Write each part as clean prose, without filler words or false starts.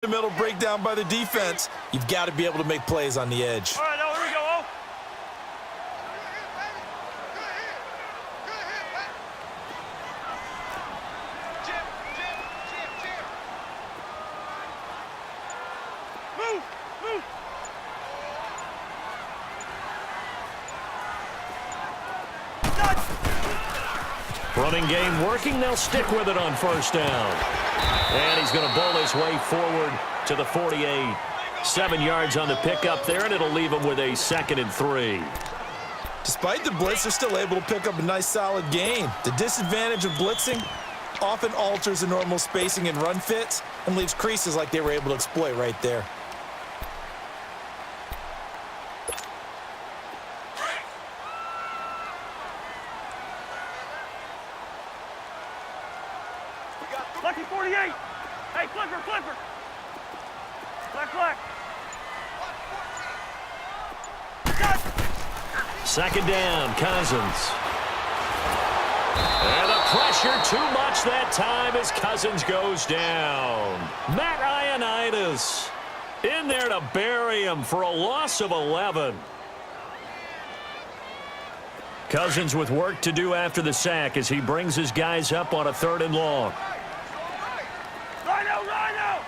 The middle breakdown by the defense. You've got to be able to make plays on the edge. All right, now here we go. Oh. Move, move. Running game working. They'll stick with it on first down. And he's going to bowl his way forward to the 48. 7 yards on the pickup there, and it'll leave him with a 2nd and 3. Despite the blitz, they're still able to pick up a nice, solid gain. The disadvantage of blitzing often alters the normal spacing and run fits and leaves creases like they were able to exploit right there. Lucky 48. Hey, flipper, flipper. Black, black. Second down, Cousins. And the pressure too much that time as Cousins goes down. Matt Ioannidis in there to bury him for a loss of 11. Cousins with work to do after the sack as he brings his guys up on a 3rd and long. Rhino, Rhino.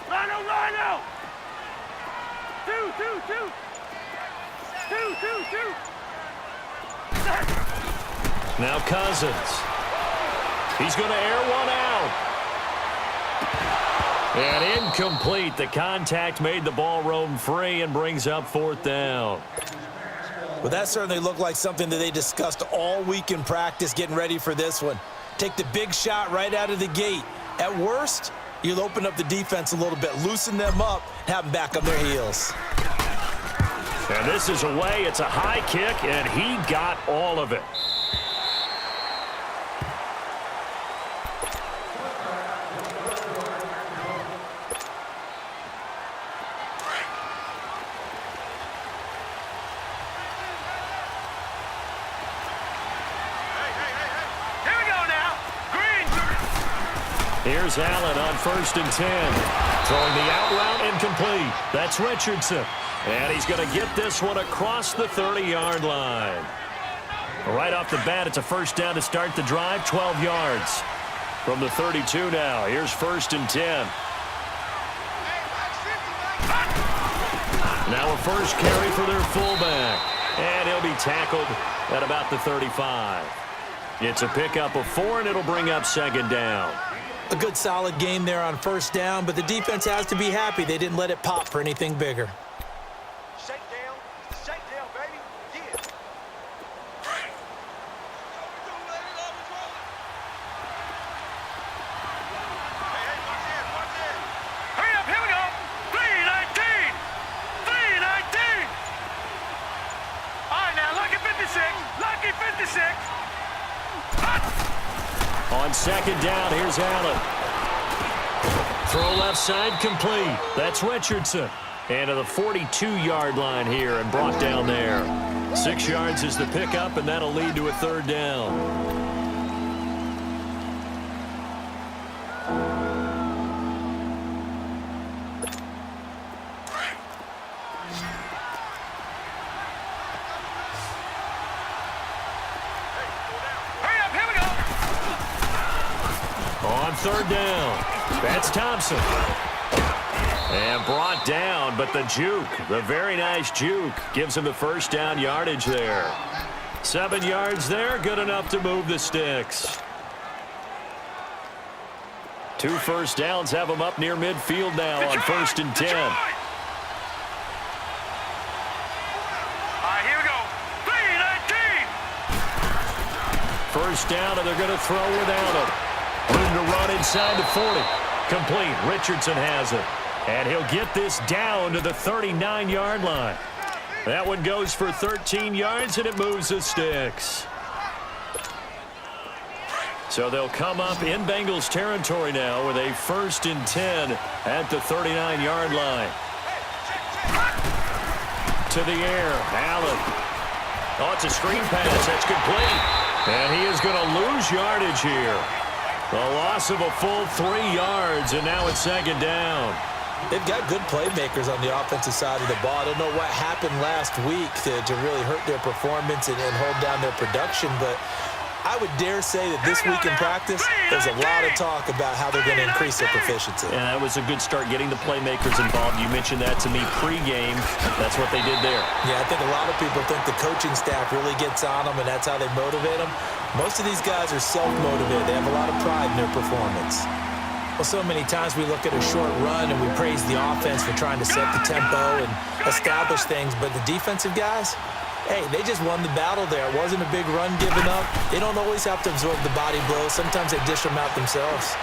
Rhino, Rhino. Two. Now Cousins. He's going to air one out. And incomplete. The contact made the ball roam free and brings up 4th down. Well, that certainly looked like something that they discussed all week in practice getting ready for this one. Take the big shot right out of the gate. At worst, you'll open up the defense a little bit, loosen them up, have them back on their heels. And this is away. It's a high kick, and he got all of it. Here we go now. Green. Here's Allen on 1st and 10. Throwing the out route incomplete. That's Richardson. And he's going to get this one across the 30-yard line. Right off the bat, it's a first down to start the drive, 12 yards. From the 32 now, here's 1st and 10. Now a first carry for their fullback. And he'll be tackled at about the 35. It's a pickup of 4, and it'll bring up 2nd down. A good, solid game there on first down, but the defense has to be happy they didn't let it pop for anything bigger. Shakedown, baby. Yeah. Hurry up, here we go. 319. 319. All right, now, lucky 56. Lucky 56. On 2nd down, here's Allen. Throw left side complete. That's Richardson. And to the 42-yard line here and brought down there. 6 yards is the pickup, and that'll lead to a 3rd down. Hurry up, here we go. On 3rd down, that's Thompson. And brought down, but the juke, the very nice juke, gives him the first down yardage there. 7 yards there, good enough to move the sticks. 2 first downs have him up near midfield now on 1st and 10. All right, here we go. 319. First down, and they're going to throw without him. Room to run inside the 40. Complete. Richardson has it. And he'll get this down to the 39-yard line. That one goes for 13 yards, and it moves the sticks. So they'll come up in Bengals territory now with a 1st and 10 at the 39-yard line. To the air, Allen. Oh, it's a screen pass. That's complete. And he is going to lose yardage here. A loss of a full 3 yards, and now it's second down. They've got good playmakers on the offensive side of the ball. I don't know what happened last week to really hurt their performance and hold down their production, but I would dare say that this week in practice, there's a lot of talk about how they're going to increase their proficiency. And that was a good start, getting the playmakers involved. You mentioned that to me pregame. That's what they did there. Yeah, I think a lot of people think the coaching staff really gets on them, and that's how they motivate them. Most of these guys are self-motivated. They have a lot of pride in their performance. Well, so many times we look at a short run and we praise the offense for trying to set the tempo and establish things, but the defensive guys, hey, they just won the battle there. It wasn't a big run given up. They don't always have to absorb the body blows. Sometimes they dish them out themselves.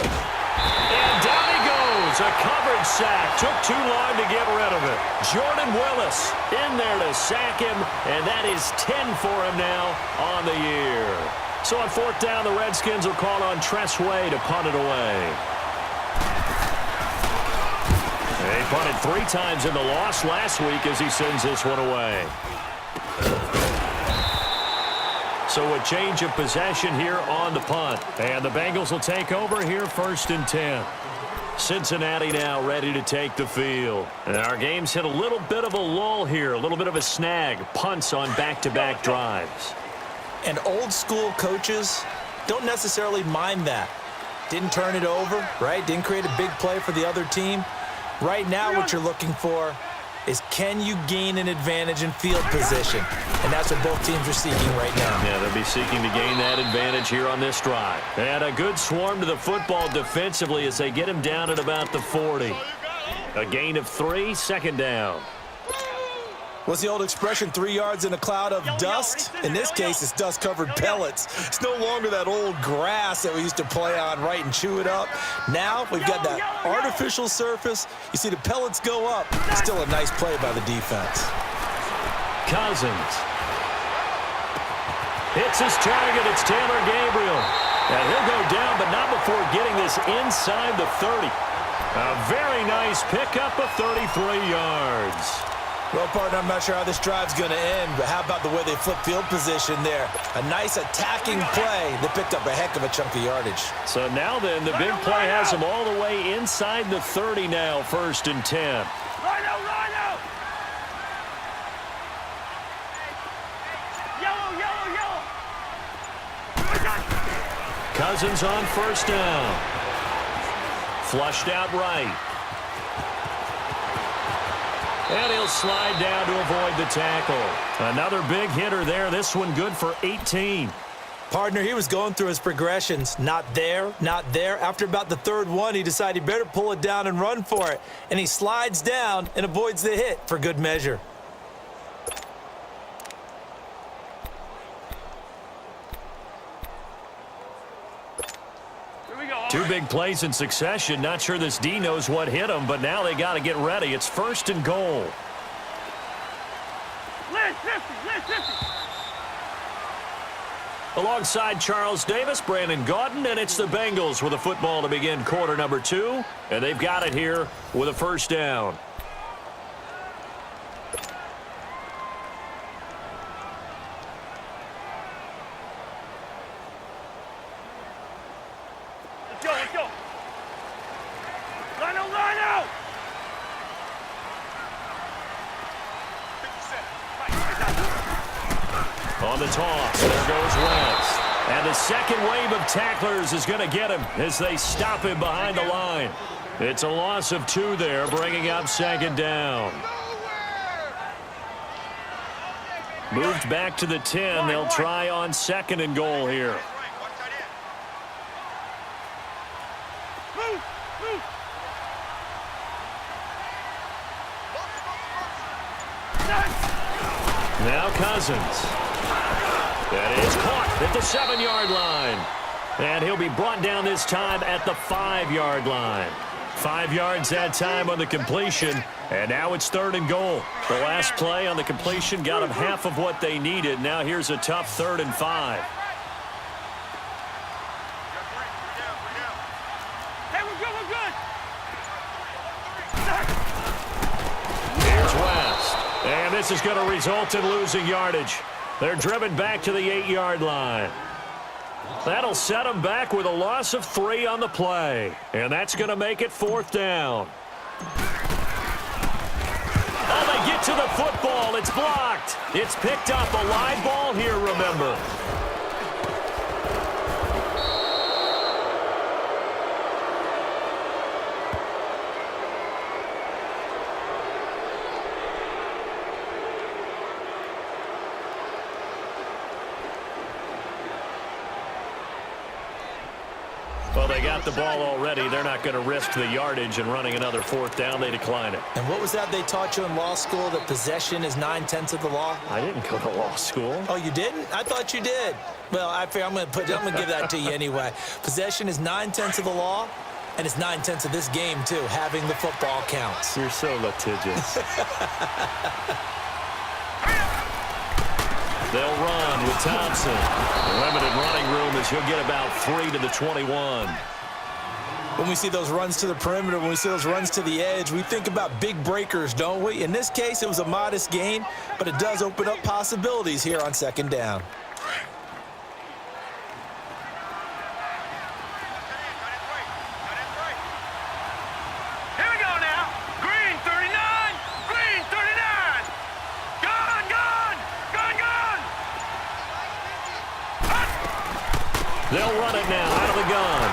And down he goes. A coverage sack. Took too long to get rid of it. Jordan Willis in there to sack him, and that is 10 for him now on the year. So on fourth down, the Redskins will call on Tress Way to punt it away. They punted 3 times in the loss last week as he sends this one away. So a change of possession here on the punt. And the Bengals will take over here first and 10. Cincinnati now ready to take the field. And our game's hit a little bit of a lull here, a little bit of a snag. Punts on back-to-back drives. And old school coaches don't necessarily mind that. Didn't turn it over, right? Didn't create a big play for the other team. Right now what you're looking for is, can you gain an advantage in field position? And that's what both teams are seeking right now. Yeah, they'll be seeking to gain that advantage here on this drive. And a good swarm to the football defensively as they get him down at about the 40. A gain of 3, second down. What's the old expression, 3 yards in a cloud of dust? In this case, it's dust-covered pellets. It's no longer that old grass that we used to play on, right, and chew it up. Now we've got that artificial surface. You see the pellets go up. Still a nice play by the defense. Cousins hits his target. It's Taylor Gabriel. And he'll go down, but not before getting this inside the 30. A very nice pickup of 33 yards. Well, partner, I'm not sure how this drive's going to end, but how about the way they flip field position there? A nice attacking play that picked up a heck of a chunk of yardage. So now then, the big play has him all the way inside the 30 now, first and 10. Rhino! Yellow! Cousins on first down. Flushed out right. And he'll slide down to avoid the tackle. Another big hitter there. This one good for 18. Partner, he was going through his progressions. Not there, not there. After about the third one, he decided he better pull it down and run for it. And he slides down and avoids the hit for good measure. Two big plays in succession. Not sure this D knows what hit him, but now they got to get ready. It's first and goal. Alongside Charles Davis, Brandon Gaudin, and it's the Bengals with a football to begin quarter number 2. And they've got it here with a first down. Let's go. Rhino! On the toss, there goes Wentz. And the second wave of tacklers is going to get him as they stop him behind the line. It's a loss of 2 there, bringing up second down. Moved back to the 10. They'll try on second and goal here. Now Cousins. That is caught at the 7-yard line. And he'll be brought down this time at the 5-yard line. 5 yards that time on the completion. And now it's third and goal. The last play on the completion got them half of what they needed. Now here's a tough 3rd and 5. Hey, we're good. Here's West. And this is going to result in losing yardage. They're driven back to the 8-yard line. That'll set them back with a loss of 3 on the play. And that's going to make it 4th down. Oh, they get to the football. It's blocked. It's picked up. A live ball here, remember. Well, they got the ball already. They're not going to risk the yardage and running another 4th down. They decline it. And what was that they taught you in law school, that possession is 9/10 of the law? I didn't go to law school. Oh, you didn't? I thought you did. Well, I'm going to give that to you anyway. Possession is 9/10 of the law, and it's 9/10 of this game, too. Having the football counts. You're so litigious. They'll run with Thompson. Limited running room as he'll get about 3 to the 21. When we see those runs to the perimeter, when we see those runs to the edge, we think about big breakers, don't we? In this case, it was a modest gain, but it does open up possibilities here on 2nd down. They'll run it now out of the gun.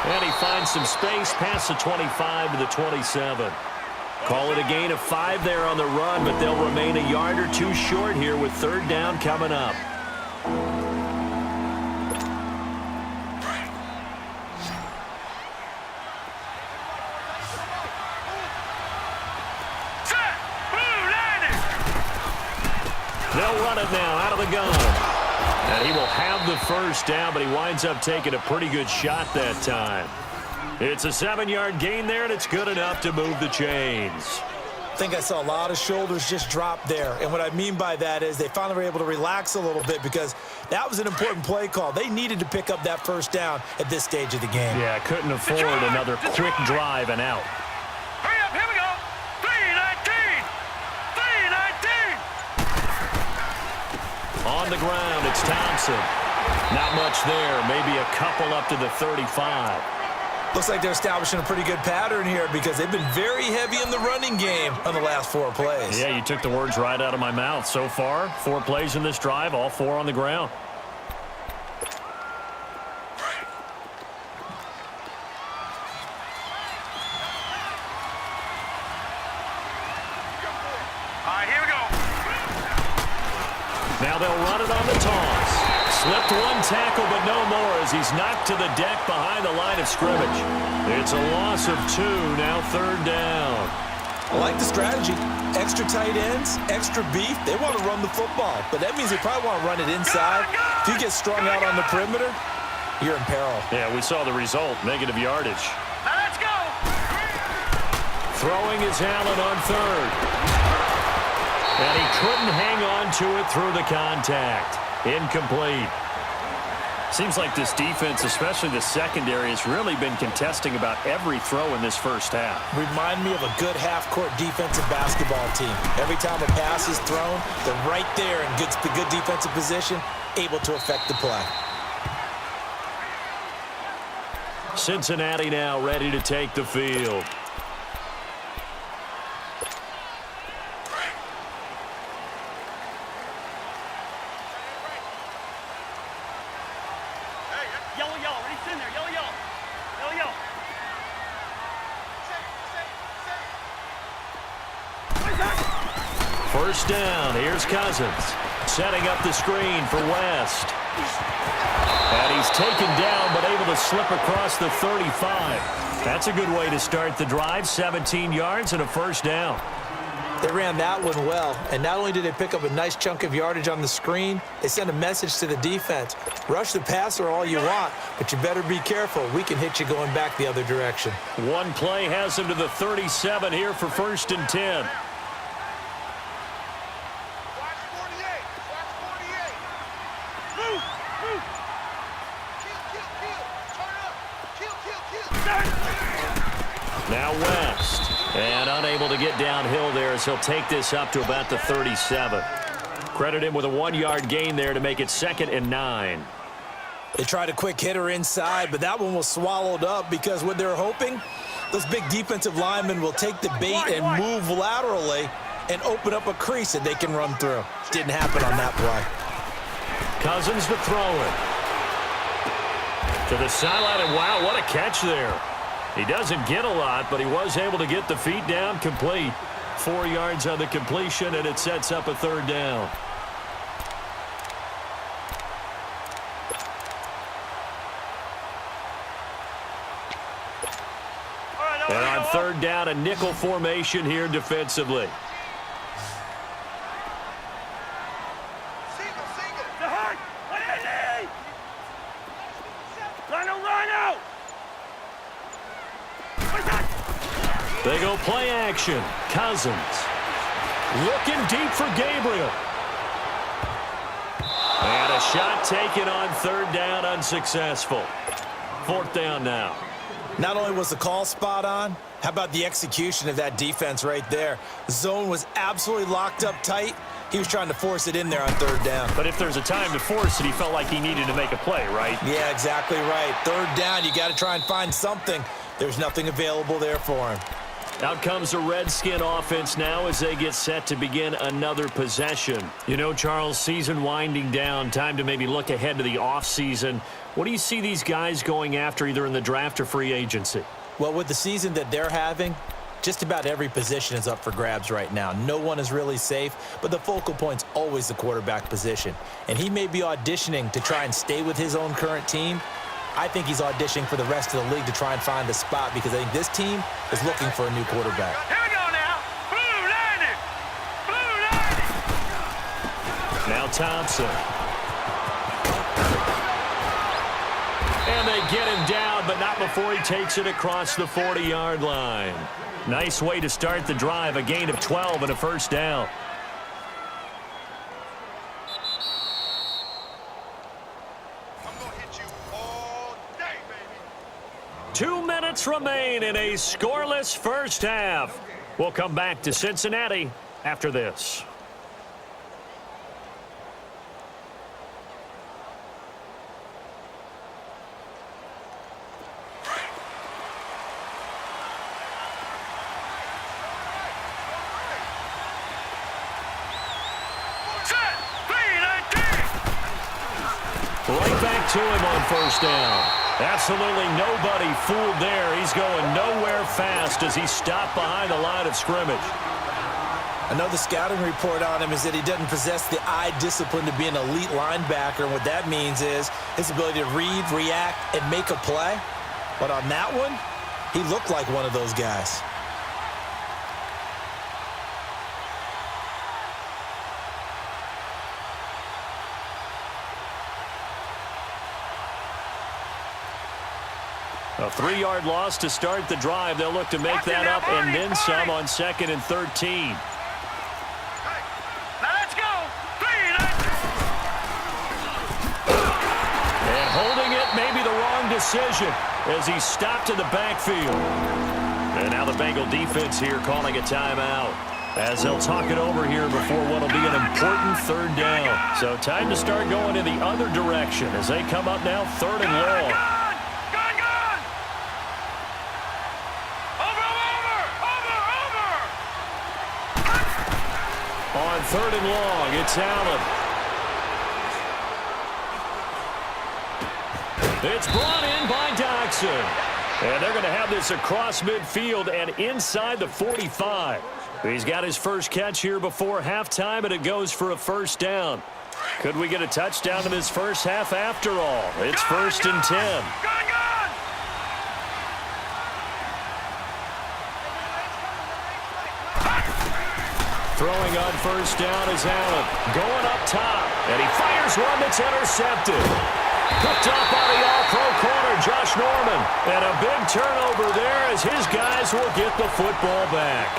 And he finds some space past the 25 to the 27. Call it a gain of 5 there on the run, but they'll remain a yard or 2 short here with 3rd down coming up. They'll run it now out of the gun. And he will have the 1st down, but he winds up taking a pretty good shot that time. It's a 7-yard gain there, and it's good enough to move the chains. I think I saw a lot of shoulders just drop there. And what I mean by that is they finally were able to relax a little bit because that was an important play call. They needed to pick up that 1st down at this stage of the game. Yeah, couldn't afford another quick drive and out. Hurry up, here we go. 3:19. 3:19. On the ground, it's Thompson. Not much there, maybe a couple up to the 35. Looks like they're establishing a pretty good pattern here because they've been very heavy in the running game on the last 4 plays. Yeah, you took the words right out of my mouth. So far, 4 plays in this drive, all 4 on the ground. All right, here we go. Now they'll run it on the toss. Slipped 1 tackle, but no more as he's knocked to the deck behind the line of scrimmage. It's a loss of 2, now 3rd down. I like the strategy. Extra tight ends, extra beef. They want to run the football, but that means they probably want to run it inside. If you get strung out on the perimeter, you're in peril. Yeah, we saw the result, negative yardage. Now let's go. Throwing is Allen on 3rd. And he couldn't hang on to it through the contact. Incomplete. Seems like this defense, especially the secondary, has really been contesting about every throw in this first half. Remind me of a good half-court defensive basketball team. Every time a pass is thrown, they're right there in good defensive position, able to affect the play. Cincinnati now ready to take the field. First down, here's Cousins. Setting up the screen for West. And he's taken down, but able to slip across the 35. That's a good way to start the drive, 17 yards and a 1st down. They ran that one well, and not only did they pick up a nice chunk of yardage on the screen, they sent a message to the defense. Rush the passer all you want, but you better be careful. We can hit you going back the other direction. One play has him to the 37 here for 1st and 10. Now West, and unable to get downhill there as he'll take this up to about the 37. Credit him with a 1-yard gain there to make it 2nd and 9. They tried a quick hitter inside, but that one was swallowed up because what they're hoping, those big defensive linemen will take the bait and move laterally and open up a crease that they can run through. Didn't happen on that play. Cousins to throw it. To the sideline, and wow, what a catch there. He doesn't get a lot, but he was able to get the feet down complete. 4 yards on the completion, and it sets up a 3rd down. And on 3rd down, a nickel formation here defensively. They go play action. Cousins looking deep for Gabriel. And a shot taken on 3rd down, unsuccessful. 4th down now. Not only was the call spot on, how about the execution of that defense right there? The zone was absolutely locked up tight. He was trying to force it in there on 3rd down. But if there's a time to force it, he felt like he needed to make a play, right? Yeah, exactly right. 3rd down, you got to try and find something. There's nothing available there for him. Out comes the Redskin offense now as they get set to begin another possession. You know, Charles, season winding down, time to maybe look ahead to the offseason. What do you see these guys going after either in the draft or free agency? Well, with the season that they're having, just about every position is up for grabs right now. No one is really safe, but the focal point's always the quarterback position. And he may be auditioning to try and stay with his own current team. I think he's auditioning for the rest of the league to try and find a spot because I think this team is looking for a new quarterback. Here we go now. Blue 90. Blue 90. Now Thompson. And they get him down, but not before he takes it across the 40-yard line. Nice way to start the drive, a gain of 12 and a 1st down. I'm going to hit you all day, baby. 2 minutes remain in a scoreless 1st half. We'll come back to Cincinnati after this. Right back to him on 1st down. Absolutely nobody fooled there. He's going nowhere fast as he stopped behind the line of scrimmage. I know the scouting report on him is that he doesn't possess the eye discipline to be an elite linebacker. And what that means is his ability to read, react, and make a play. But on that one, he looked like one of those guys. A 3-yard loss to start the drive. They'll look to make that up and then some on 2nd and 13. Now let's go. 3 And holding it may be the wrong decision as he stopped in the backfield. And now the Bengal defense here calling a timeout as they'll talk it over here before what will be an important 3rd down. So time to start going in the other direction as they come up now 3rd and long. On 3rd and long, it's Allen. It's brought in by Doxson. And they're going to have this across midfield and inside the 45. He's got his first catch here before halftime, and it goes for a 1st down. Could we get a touchdown in this 1st half after all? It's 1st and 10. Throwing on 1st down is Allen. Going up top. And he fires one that's intercepted. Picked up by the all-pro corner, Josh Norman. And a big turnover there as his guys will get the football back.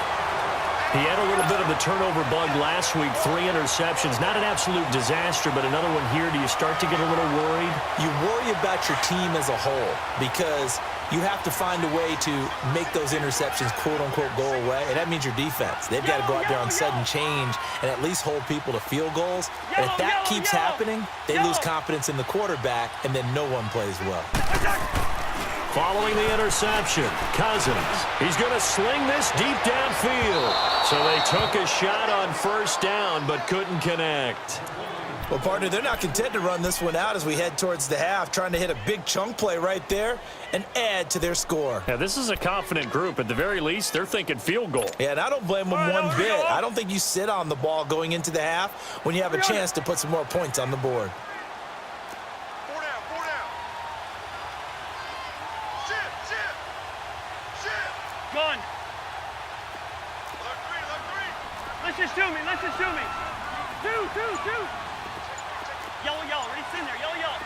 He had a little bit of the turnover bug last week, 3 interceptions. Not an absolute disaster, but another one here. Do you start to get a little worried? You worry about your team as a whole because you have to find a way to make those interceptions, quote-unquote, go away, and that means your defense. They've got to go out there on sudden change and at least hold people to field goals. And if that keeps happening, they lose confidence in the quarterback, and then no one plays well. Following the interception, Cousins. He's going to sling this deep downfield. So they took a shot on first down but couldn't connect. Well, partner, they're not content to run this one out as we head towards the half, trying to hit a big chunk play right there and add to their score. Yeah, this is a confident group. At the very least, they're thinking field goal. Yeah, and I don't blame them one bit. I don't think you sit on the ball going into the half when you have a chance to put some more points on the board. Gun. Listen to me. Two. Yellow. Ready, in there. Yellow.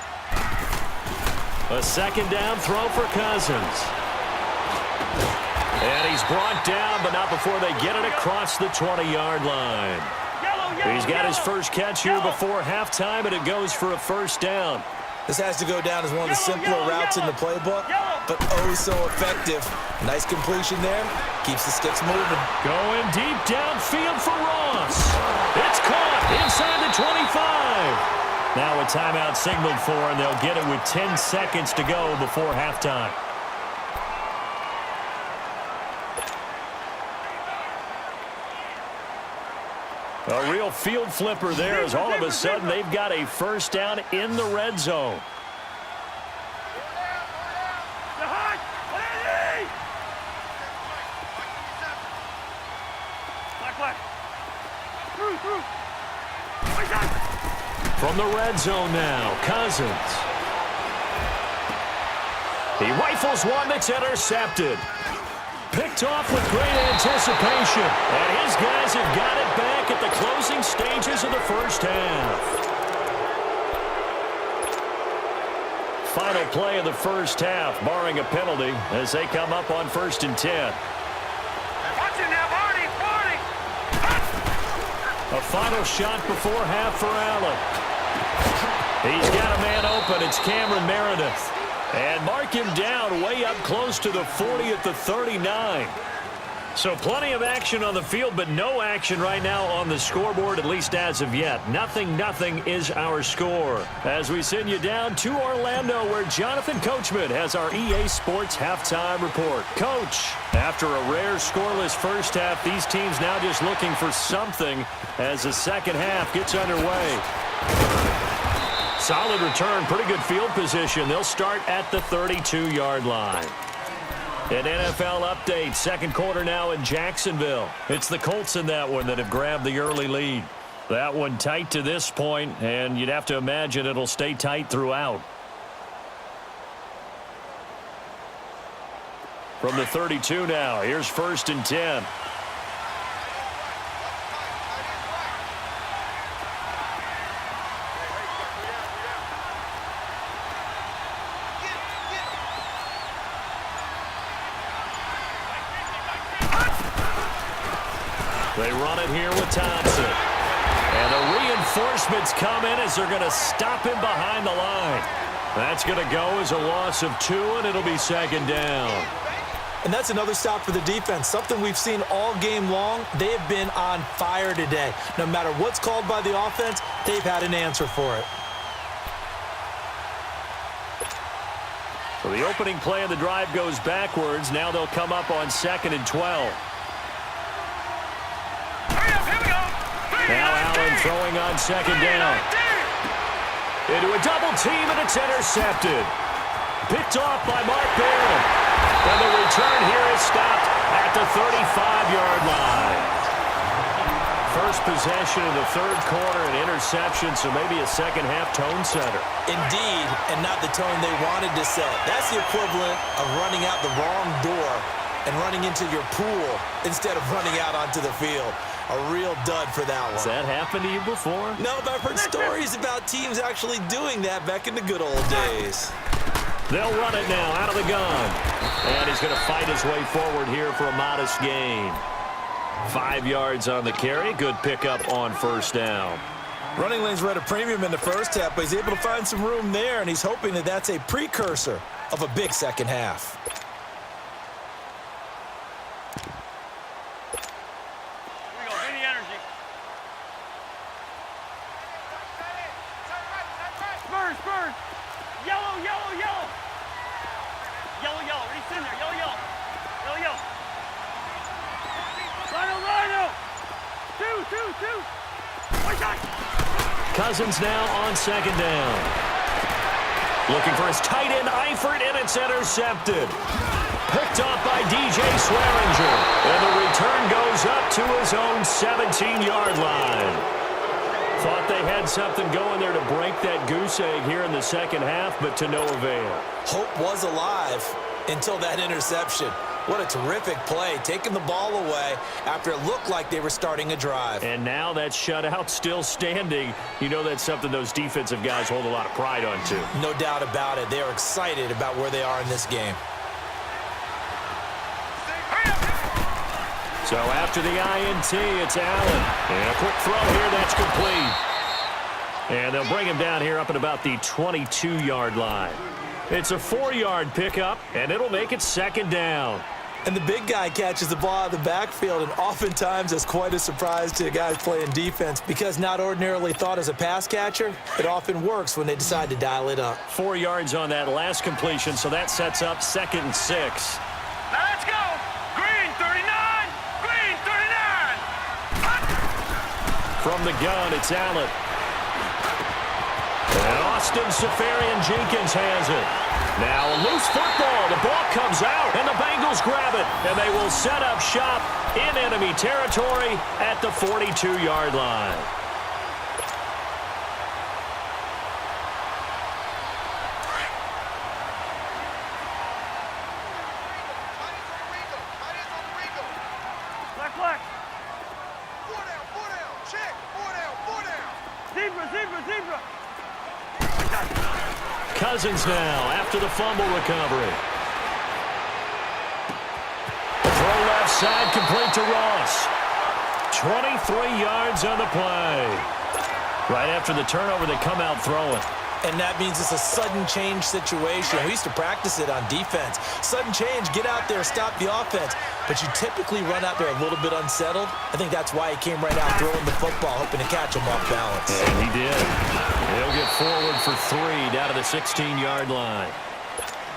A second down throw for Cousins. And he's brought down, but not before they get it across the 20-yard line. He's got his first catch here before halftime, and it goes for a first down. This has to go down as one of the simpler routes in the playbook, but oh so effective. Nice completion there. Keeps the sticks moving. Going deep downfield for Ross. It's caught inside the 25. Now a timeout signaled for, and they'll get it with 10 seconds to go before halftime. A real field flipper there as all of a sudden they've got a first down in the red zone. From the red zone now, Cousins. He rifles one that's intercepted. Picked off with great anticipation. And his guys have got it back at the closing stages of the first half. Final play of the first half, barring a penalty, as they come up on 1st and 10. Watch it now, Barney. A final shot before half for Allen. He's got a man open. It's Cameron Meredith. And mark him down way up close to the 40 at the 39. So plenty of action on the field, but no action right now on the scoreboard, at least as of yet. 0-0 is our score. As we send you down to Orlando, where Jonathan Coachman has our EA Sports halftime report. Coach, after a rare scoreless first half, these teams now just looking for something as the second half gets underway. Solid return, pretty good field position. They'll start at the 32-yard line. An NFL update, second quarter now in Jacksonville. It's the Colts in that one that have grabbed the early lead. That one tight to this point, and you'd have to imagine it'll stay tight throughout. From the 32 now, here's 1st and 10. They run it here with Thompson. And the reinforcements come in as they're going to stop him behind the line. That's going to go as a loss of 2, and it'll be second down. And that's another stop for the defense, something we've seen all game long. They have been on fire today. No matter what's called by the offense, they've had an answer for it. So the opening play of the drive goes backwards. Now they'll come up on 2nd and 12. Now Allen throwing on second down. Into a double team, and it's intercepted. Picked off by Mark Barron. And the return here is stopped at the 35-yard line. First possession of the third quarter, an interception, so maybe a second-half tone setter. Indeed, and not the tone they wanted to set. That's the equivalent of running out the wrong door and running into your pool instead of running out onto the field. A real dud for that one. Has that happened to you before? No, but I've heard stories about teams actually doing that back in the good old days. They'll run it now out of the gun. And he's going to fight his way forward here for a modest gain. 5 yards on the carry. Good pickup on first down. Running lanes were at a premium in the first half, but he's able to find some room there, and he's hoping that that's a precursor of a big second half. Here we go. Any energy. Spurs, Spurs. Yellow, yellow, yellow. Yellow, yellow. Reach in there. Yellow, yellow. Yellow, yellow. Rhino, Rhino. Two. One shot. Cousins now on second down. Looking for his tight end, Eifert, and it's intercepted. Picked off by DJ Swearinger. And the return goes up to his own 17-yard line. Thought they had something going there to break that goose egg here in the second half, but to no avail. Hope was alive until that interception. What a terrific play, taking the ball away after it looked like they were starting a drive. And now that shutout still standing. You know that's something those defensive guys hold a lot of pride on, too. No doubt about it. They are excited about where they are in this game. So after the INT, it's Allen. And a quick throw here, that's complete. And they'll bring him down here up at about the 22-yard line. It's a 4-yard pickup, and it'll make it second down. And the big guy catches the ball out of the backfield, and oftentimes that's quite a surprise to the guys playing defense because not ordinarily thought as a pass catcher, it often works when they decide to dial it up. 4 yards on that last completion, so that sets up 2nd and 6. Now let's go. Green 39. Green 39. From the gun, it's Allen. And Austin Safarian-Jenkins has it. Now a loose football. The ball comes out, and the Bengals grab it. And they will set up shop in enemy territory at the 42-yard line. Black. 4 down. Check. 4 down. Zebra. Cousins now after the fumble recovery. Throw left side complete to Ross. 23 yards on the play. Right after the turnover, they come out throwing. And that means it's a sudden change situation. We used to practice it on defense. Sudden change, get out there, stop the offense. But you typically run out there a little bit unsettled. I think that's why he came right out throwing the football, hoping to catch him off balance. And he did. He'll get forward for 3 down to the 16-yard line.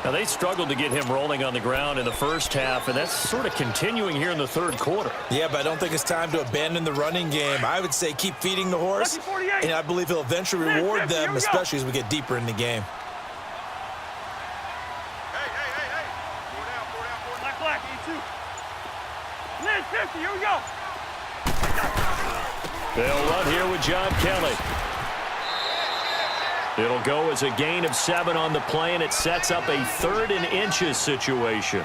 Now, they struggled to get him rolling on the ground in the first half, and that's sort of continuing here in the third quarter. Yeah, but I don't think it's time to abandon the running game. I would say keep feeding the horse, and I believe he'll eventually reward them, especially as we get deeper in the game. Hey. 4 down. Black. E2. Lynch 50. Here we go. They'll run here with John Kelly. It'll go as a gain of 7 on the play, and it sets up a 3rd and inches situation.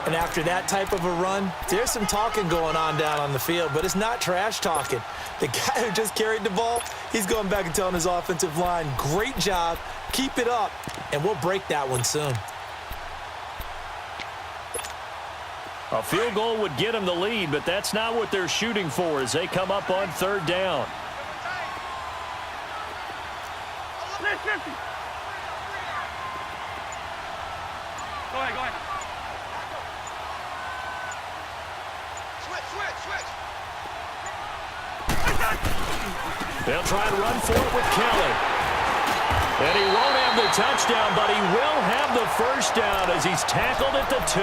And after that type of a run, there's some talking going on down on the field, but it's not trash talking. The guy who just carried the ball, he's going back and telling his offensive line, great job, keep it up, and we'll break that one soon. A field goal would get them the lead, but that's not what they're shooting for as they come up on 3rd down. Lynch 50. Go ahead. Switch. They'll try and run for it with Kelly. And he won't have the touchdown, but he will have the first down as he's tackled at the 2.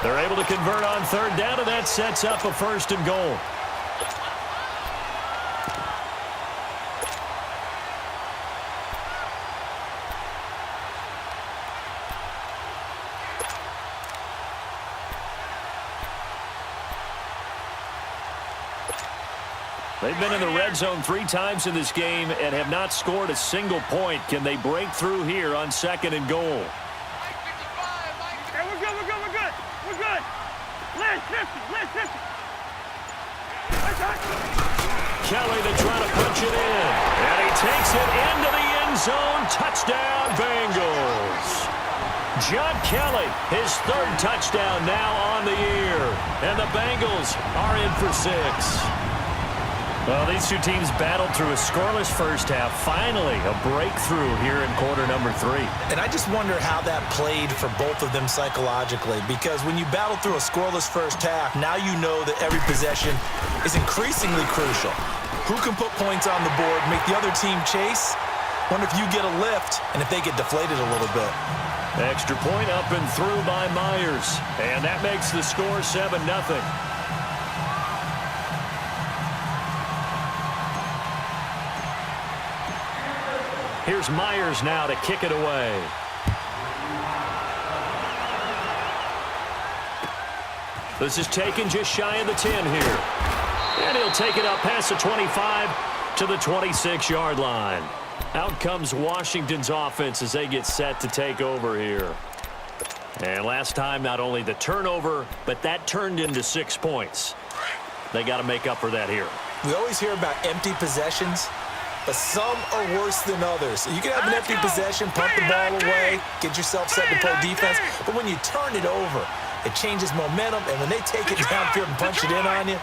They're able to convert on 3rd down, and that sets up a 1st and goal. They've been in the red zone 3 times in this game and have not scored a single point. Can they break through here on 2nd and goal? Hey, we're good. Lynch 50. Kelly to try to punch it in. And he takes it into the end zone. Touchdown, Bengals. John Kelly, his third touchdown now on the year. And the Bengals are in for 6. Well, these two teams battled through a scoreless first half. Finally, a breakthrough here in quarter number 3. And I just wonder how that played for both of them psychologically, because when you battle through a scoreless first half, now you know that every possession is increasingly crucial. Who can put points on the board, make the other team chase? Wonder if you get a lift and if they get deflated a little bit. Extra point up and through by Myers. And that makes the score 7-0. Here's Myers now to kick it away. This is taken just shy of the 10 here. And he'll take it up past the 25 to the 26-yard line. Out comes Washington's offense as they get set to take over here. And last time, not only the turnover, but that turned into 6 points. They got to make up for that here. We always hear about empty possessions, but some are worse than others. You can have an empty possession, punt the ball away, get yourself set to play defense, but when you turn it over, it changes momentum, and when they take it downfield and punch it in on you,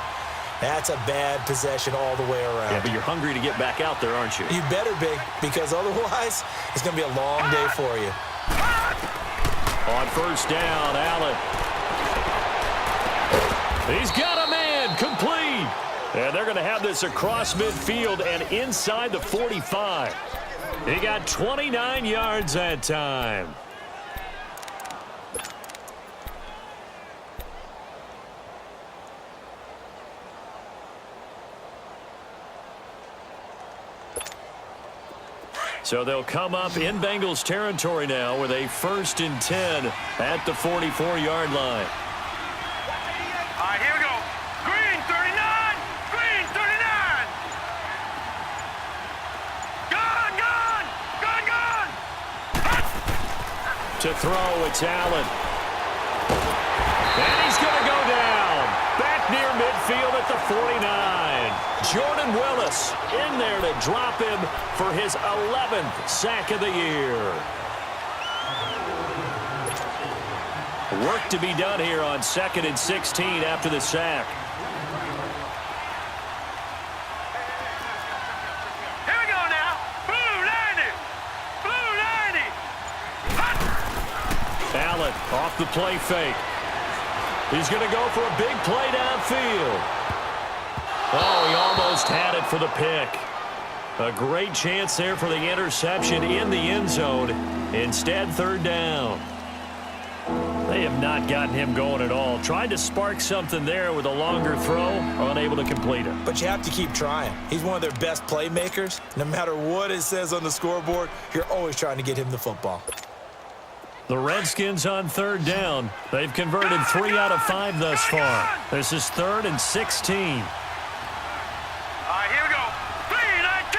that's a bad possession all the way around. Yeah, but you're hungry to get back out there, aren't you? You better be, because otherwise, it's going to be a long day for you. On first down, Allen. He's got a man, complete. And they're going to have this across midfield and inside the 45. He got 29 yards that time. So they'll come up in Bengals territory now with a 1st and 10 at the 44-yard line. All right, here we go. Green 39. Green 39. Gone. To throw, it's Allen. And he's going to go down. Back near midfield at the 49. Jordan Willis in there to drop him for his 11th sack of the year. Work to be done here on 2nd and 16 after the sack. Here we go now. Blue 90. Blue 90. Allen off the play fake. He's going to go for a big play downfield. Oh, he almost had it for the pick. A great chance there for the interception in the end zone. Instead, 3rd down. They have not gotten him going at all. Tried to spark something there with a longer throw, unable to complete it. But you have to keep trying. He's one of their best playmakers. No matter what it says on the scoreboard, you're always trying to get him the football. The Redskins on 3rd down. They've converted 3 out of 5 thus far. This is 3rd and 16. All right, here we go. 319.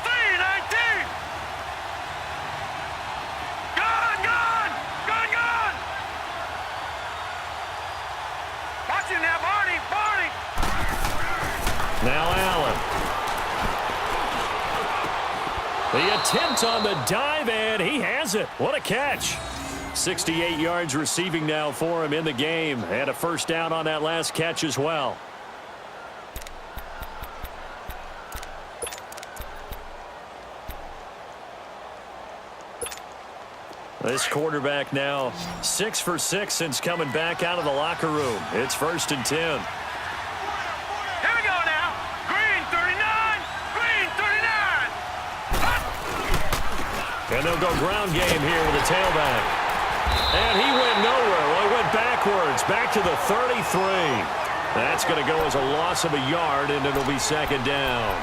319. Gone. Watch him now, Barney. Now Allen. The attempt on the dive, and he has it. What a catch. 68 yards receiving now for him in the game. And a 1st down on that last catch as well. This quarterback now 6 for 6 since coming back out of the locker room. It's 1st and 10. Here we go now. Green 39. Green 39. And they'll go ground game here with a tailback. And he went nowhere. Well, he went backwards, back to the 33. That's going to go as a loss of a yard, and it'll be 2nd down.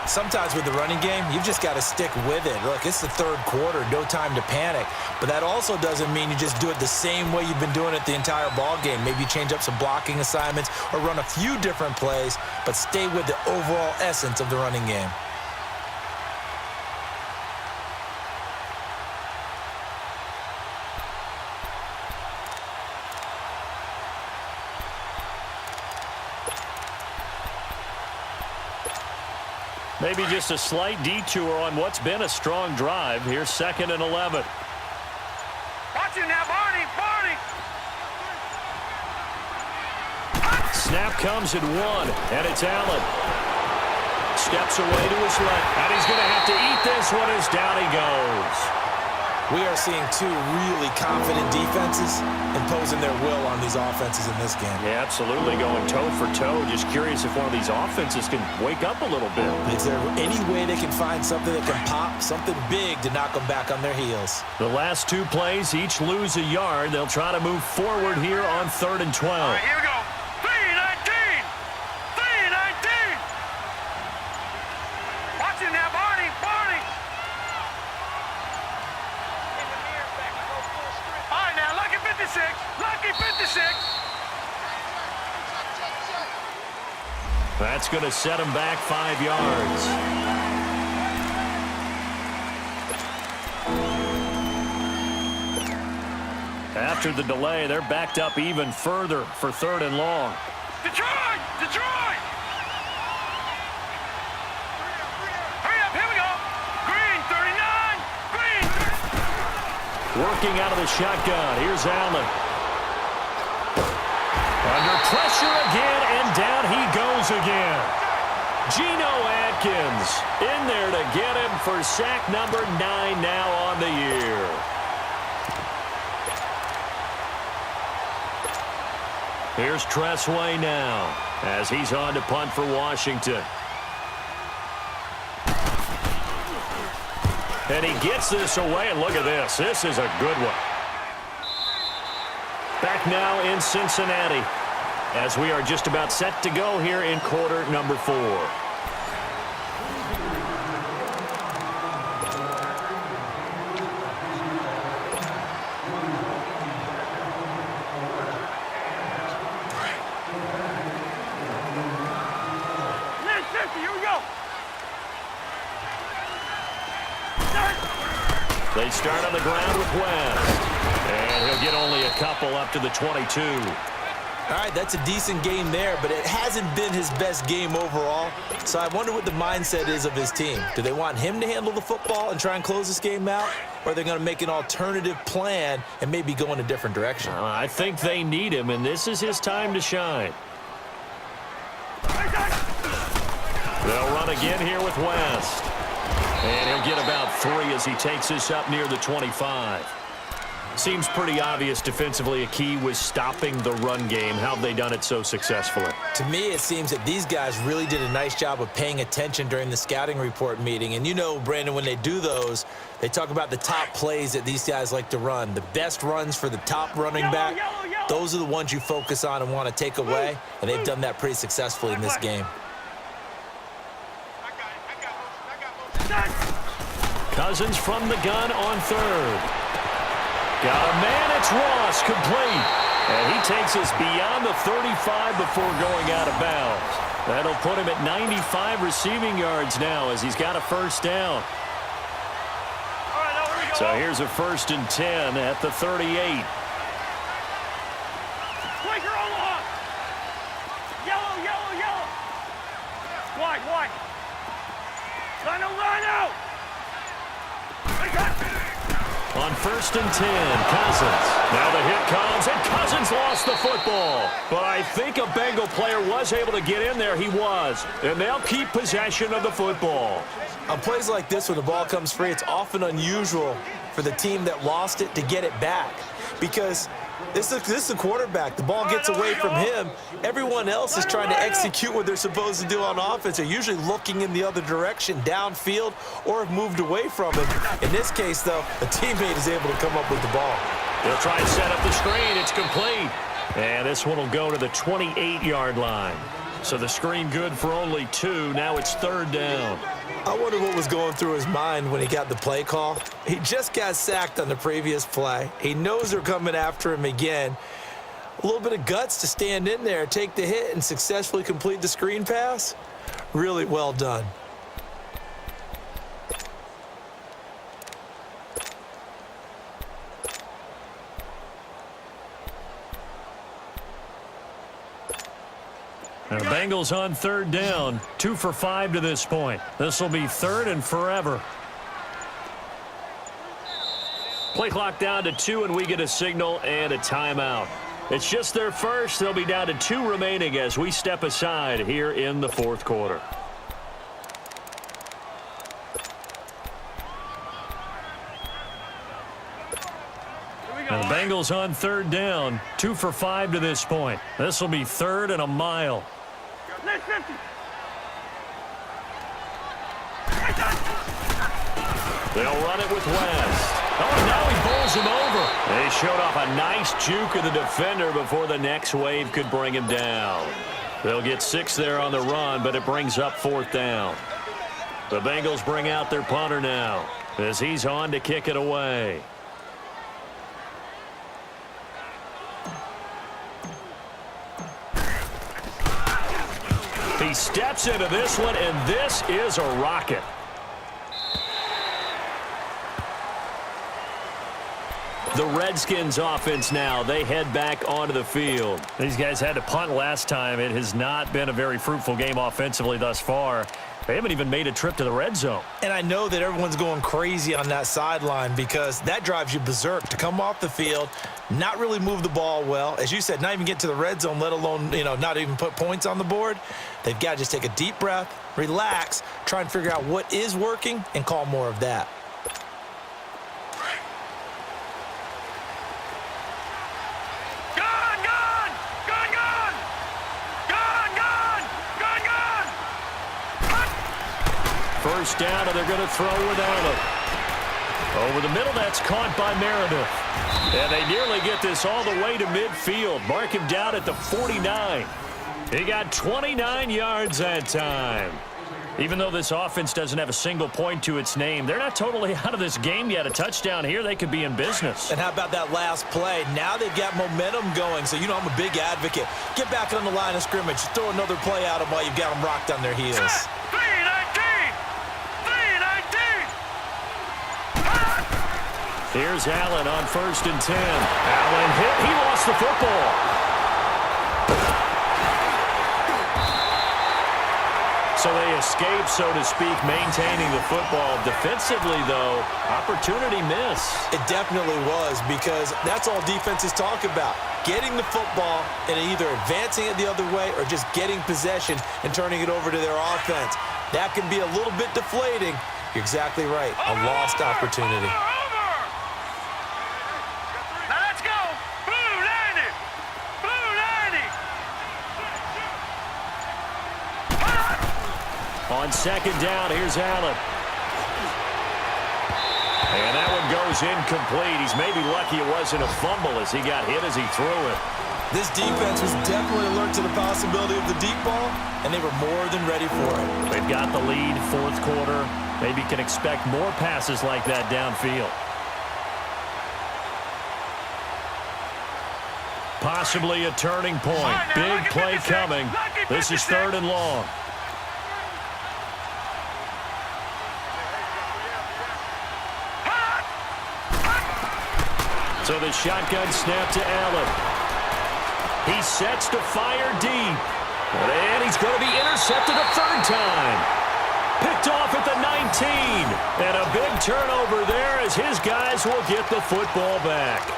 Sometimes with the running game, you've just got to stick with it. Look, it's the 3rd quarter, no time to panic. But that also doesn't mean you just do it the same way you've been doing it the entire ball game. Maybe you change up some blocking assignments or run a few different plays, but stay with the overall essence of the running game. Maybe just a slight detour on what's been a strong drive. Here's 2nd and 11. snap comes at 1, and it's Allen. Steps away to his left, and he's going to have to eat this one as down he goes. We are seeing two really confident defenses imposing their will on these offenses in this game. Yeah, absolutely, going toe for toe. Just curious if one of these offenses can wake up a little bit. Is there any way they can find something that can pop, something big to knock them back on their heels? The last two plays each lose a yard. They'll try to move forward here on 3rd and 12. All right, here we go. 3-19. 3-19. Watch it now, Barney. Barney. All right, now, lucky 56. Lucky 56. That's going to set him back 5 yards. After the delay, they're backed up even further for 3rd and long. Detroit! Detroit! Hurry up, here we go. Green, 39. Green. Working out of the shotgun. Here's Allen. Under pressure again, and down he goes again. Geno Atkins in there to get him for sack number 9 now on the year. Here's Tressway now as he's on to punt for Washington. And he gets this away, and look at this. This is a good one. Back now in Cincinnati as we are just about set to go here in quarter number 4. Here we go. They start on the ground with West. And he'll get only a couple up to the 22. All right, that's a decent game there, but it hasn't been his best game overall. So I wonder what the mindset is of his team. Do they want him to handle the football and try and close this game out? Or are they going to make an alternative plan and maybe go in a different direction? I think they need him, and this is his time to shine. They'll run again here with West. And he'll get about 3 as he takes this up near the 25. Seems pretty obvious defensively a key was stopping the run game. How have they done it so successfully? To me, it seems that these guys really did a nice job of paying attention during the scouting report meeting. And you know, Brandon, when they do those, they talk about the top plays that these guys like to run. The best runs for the top running back, those are the ones you focus on and want to take away. And they've done that pretty successfully in this game. Cousins from the gun on 3rd. Got a man, it's Ross, complete. And he takes us beyond the 35 before going out of bounds. That'll put him at 95 receiving yards now as he's got a first down. So here's a 1st and 10 at the 38. Yellow, yellow, yellow. Wide. Rhino. On 1st and 10, Cousins. Now the hit comes, and Cousins lost the football. But I think a Bengal player was able to get in there. He was. And they'll keep possession of the football. On plays like this where the ball comes free, it's often unusual for the team that lost it to get it back. Because this is the quarterback. The ball gets away from him. Everyone else is trying to execute what they're supposed to do on offense. They're usually looking in the other direction, downfield, or have moved away from it. In this case, though, a teammate is able to come up with the ball. They'll try and set up the screen. It's complete. And this one will go to the 28-yard line. So the screen good for only 2. Now it's 3rd down. I wonder what was going through his mind when he got the play call. He just got sacked on the previous play. He knows they're coming after him again. A little bit of guts to stand in there, take the hit, and successfully complete the screen pass. Really well done. The Bengals on 3rd down, 2 for 5 to this point. This will be 3rd and forever. Play clock down to 2, and we get a signal and a timeout. It's just their first. They'll be down to 2 remaining as we step aside here in the fourth quarter. And the Bengals on third down, 2 for 5 to this point. This will be 3rd and a mile. They'll run it with West. Oh, now he bowls him over. They showed off a nice juke of the defender before the next wave could bring him down. They'll get 6 there on the run, but it brings up 4th down. The Bengals bring out their punter now as he's on to kick it away. He steps into this one, and this is a rocket. The Redskins offense now, they head back onto the field. These guys had to punt last time. It has not been a very fruitful game offensively thus far. They haven't even made a trip to the red zone. And I know that everyone's going crazy on that sideline because that drives you berserk to come off the field, not really move the ball well. As you said, not even get to the red zone, let alone, not even put points on the board. They've got to just take a deep breath, relax, try and figure out what is working and call more of that. First down, and they're going to throw without it. Over the middle, that's caught by Meredith. And they nearly get this all the way to midfield. Mark him down at the 49. He got 29 yards that time. Even though this offense doesn't have a single point to its name, they're not totally out of this game yet. A touchdown here, they could be in business. And how about that last play? Now they've got momentum going, so I'm a big advocate. Get back on the line of scrimmage. Throw another play at them while you've got them rocked on their heels. Here's Allen on 1st and 10. Allen hit. He lost the football. So they escape, so to speak, maintaining the football. Defensively, though, opportunity miss. It definitely was because that's all defenses talk about. Getting the football and either advancing it the other way or just getting possession and turning it over to their offense. That can be a little bit deflating. You're exactly right. A lost opportunity. On 2nd down, here's Allen. And that one goes incomplete. He's maybe lucky it wasn't a fumble as he got hit as he threw it. This defense was definitely alert to the possibility of the deep ball, and they were more than ready for it. They've got the lead, 4th quarter. Maybe can expect more passes like that downfield. Possibly a turning point. Big play coming. This is 3rd and long. So the shotgun snap to Allen. He sets to fire deep. And he's going to be intercepted a 3rd time. Picked off at the 19. And a big turnover there as his guys will get the football back.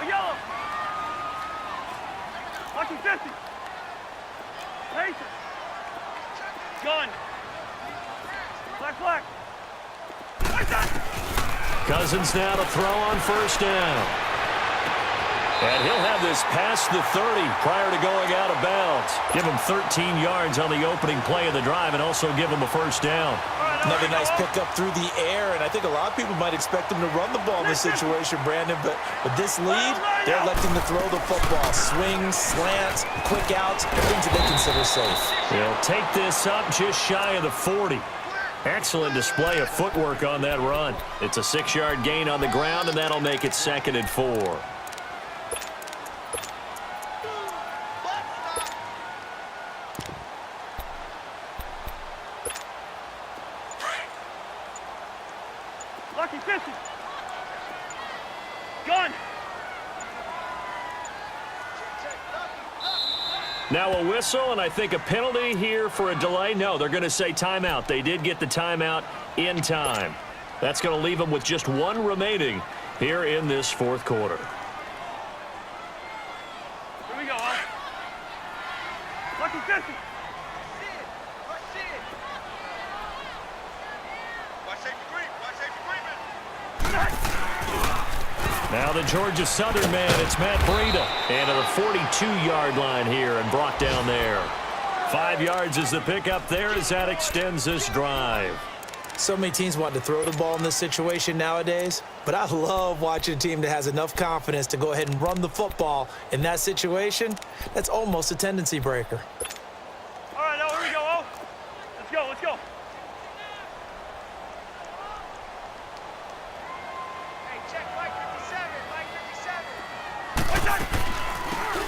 Yellow. Lucky 50. Pacer. Gun. Black. Cousins now to throw on 1st down. And he'll have this past the 30 prior to going out of bounds. Give him 13 yards on the opening play of the drive and also give him a 1st down. Another nice pickup through the air, and I think a lot of people might expect him to run the ball in this situation, Brandon, but with this lead, they're electing to throw the football. Swings, slants, quick outs, things that they consider safe. They'll take this up just shy of the 40. Excellent display of footwork on that run. It's a 6-yard gain on the ground, and that'll make it 2nd and 4. Lucky 50. Gun. Now a whistle, and I think a penalty here for a delay. No, they're going to say timeout. They did get the timeout in time. That's going to leave them with just one remaining here in this fourth quarter. Here we go, huh? Lucky 50. Now the Georgia Southern man, it's Matt Breida. And to the 42-yard line here and brought down there. 5 yards is the pickup there as that extends this drive. So many teams want to throw the ball in this situation nowadays, but I love watching a team that has enough confidence to go ahead and run the football in that situation. That's almost a tendency breaker. All right, now here we go, oh. Let's go, let's go.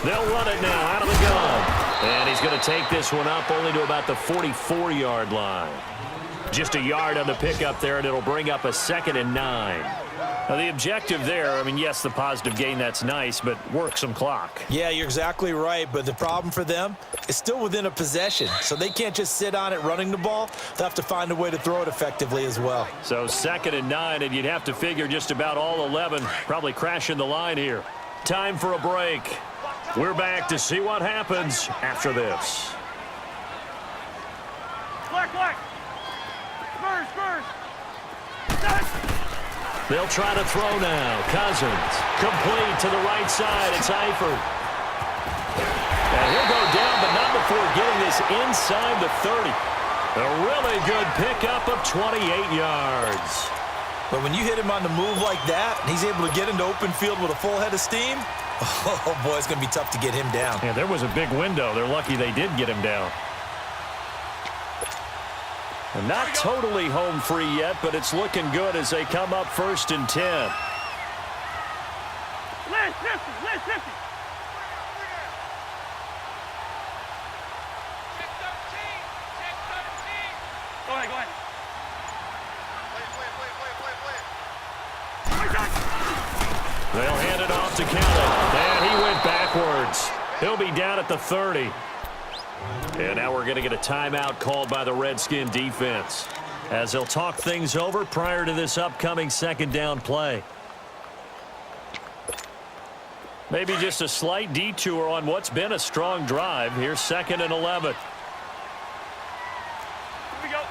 They'll run it now out of the gun. And he's going to take this one up only to about the 44-yard line. Just a yard on the pickup there, and it'll bring up a 2nd and 9. Now, the objective there, I mean, yes, the positive gain, that's nice, but work some clock. Yeah, you're exactly right, but the problem for them is still within a possession, so they can't just sit on it running the ball. They'll have to find a way to throw it effectively as well. So 2nd and 9, and you'd have to figure just about all 11 probably crashing the line here. Time for a break. We're back to see what happens after this. Black. Spurs. They'll try to throw now. Cousins. Complete to the right side. It's Eifert. And he'll go down, but not before getting this inside the 30. A really good pickup of 28 yards. But when you hit him on the move like that, and he's able to get into open field with a full head of steam, oh, boy, it's going to be tough to get him down. Yeah, there was a big window. They're lucky they did get him down. And not totally home free yet, but it's looking good as they come up 1st and 10. Last 50. Go ahead. They'll hand it off to Kelly. And he went backwards. He'll be down at the 30. And now we're going to get a timeout called by the Redskin defense as they'll talk things over prior to this upcoming 2nd down play. Maybe just a slight detour on what's been a strong drive. Here's 2nd and 11. Here we go.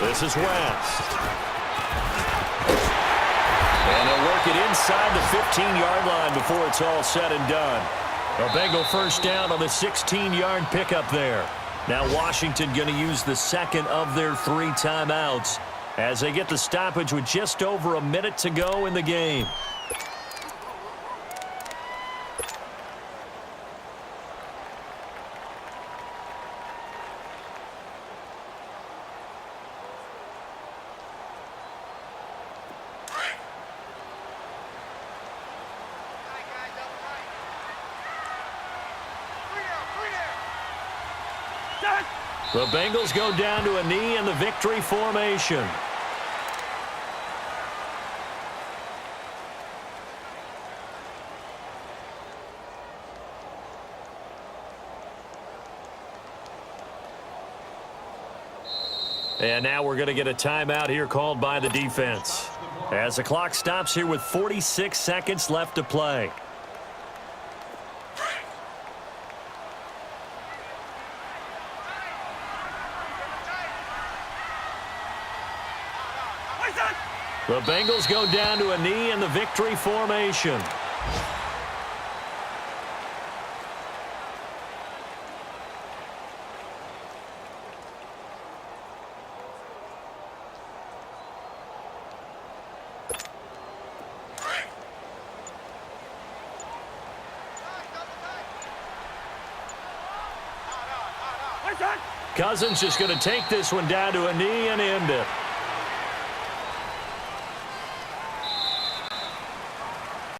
This is West. And they'll work it inside the 15-yard line before it's all said and done. A Bengal first down on the 16-yard pickup there. Now Washington going to use the 2nd of their 3 timeouts as they get the stoppage with just over a minute to go in the game. The Bengals go down to a knee in the victory formation. And now we're going to get a timeout here called by the defense as the clock stops here with 46 seconds left to play. The Bengals go down to a knee in the victory formation. Cousins just going to take this one down to a knee and end it.